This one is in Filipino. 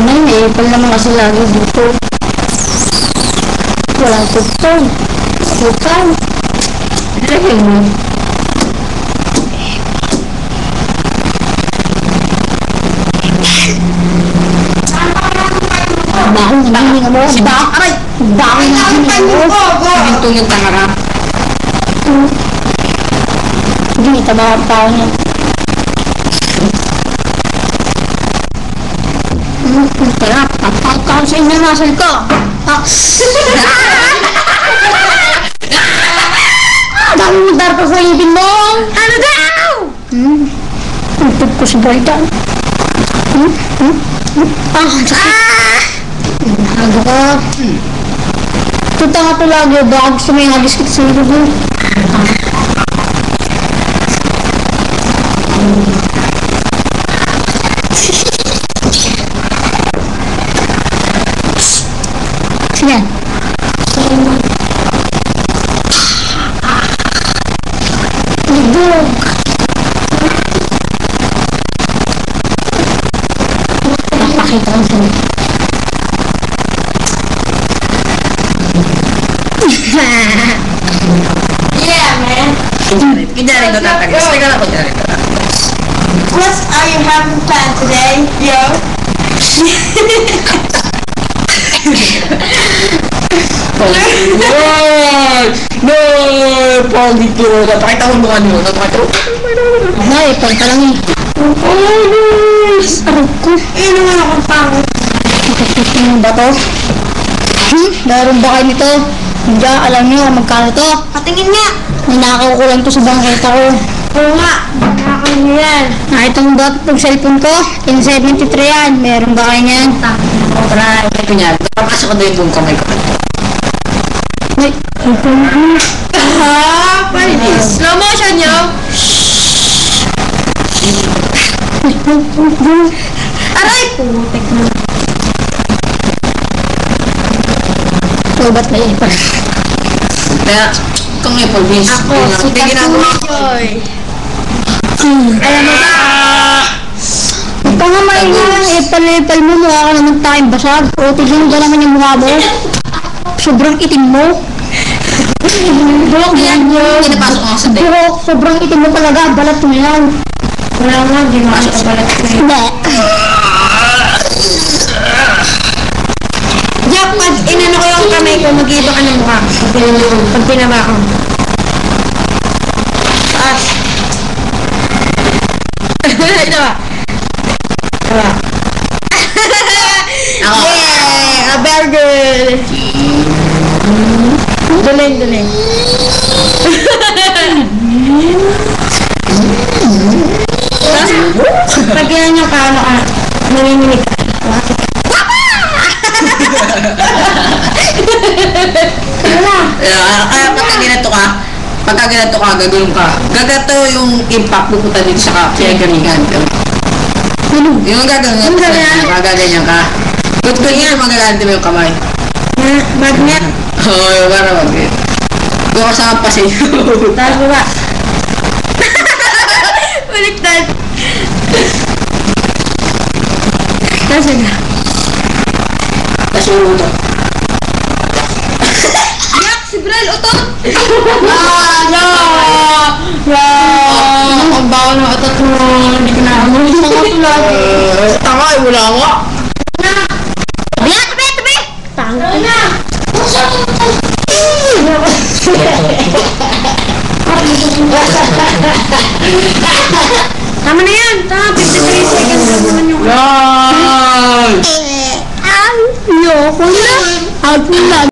May ipal naman kasi lagi dito. Walang tugtog. Bukan. Ilagay mo. Bakong hininga mo. Aray! Bakong hininga mo. Ginto yung tangarap. Hindi, tabakap tao niya. Sarap. Papakot ka sa inyo nasal ko. Dami mo darpa sa ibin mo. Ano daw? Utog ko si Bridan. Hago ka. Tuta nga to lagi. Baka gusto mo yung hagis kita sa ibig mo. Sige. Libog. Napakita ko sa'yo. Yeah, man. Kidari ko tatagis. Teka lang ko dyan. What are you having planned today, yo? No! Paul dito. Napakita ko mukha niyo. Napakita ko. Ay, pang ka lang eh. Arap ko. Naman akong pangit. Nakikita mo ba to? Meron ba kayo nito? Hindi, alam niyo magkano to? Patingin nga. Ninakaw ko lang to sa bangketa ko. Oo nga. Nakakain niyo yan. Nakita mo ba itong cellphone ko? N73 yan. Meron ba kayo niyan? Tara, ito niya. Napakasok ko doon yung buong kamay ko. Ay, ito na. Pwede. Slow motion, yo. Aray! Putik na. Ito ba't may ipan? Kaya, kung may Paul Vince. Ako, si Katuloy. Alam mo ba? Huwag ka nga maingay. Ipal-ipal mo. Mukha ka naman tayong basag. O, tignan ka naman yung mukha mo. Sobrang itim mo. Bulok yan yun. Pinapasok ako sa day. Bulok, sobrang itim mo talaga. Balat mo yan. Wala nga, di mo ako balat ko eh. Hindi. Jack, pag inano ko yung kamay ko, mag-iba ka ng mukha. Pag pinaba ko. Taas. Ito ba? Ito ba? Ako. Yeah! A burger! Duling. Pag yan yung kano ka, nanginginig ka. Kaya pagka ginato ka, gagawin ka. Gagato yung impact pupunta dito sa kaya galingan. Yung gaganyan ka. Good yan, magaganti mo yung kamay. Magnet. Oo, yung para magnet. Yung kasama pa sa'yo. Taas mo ba? Baliktad. Taas na. Tapos yung utot. Yak! Si Bral, utot! Ang bawa ng atat mo. Hindi ko na amoy. Mga tulad. Tama, wala nga. Tabi! Tangka na! Tama na yan! Tama, 53 seconds naman yung... Yan! Ayoko na. Ako na.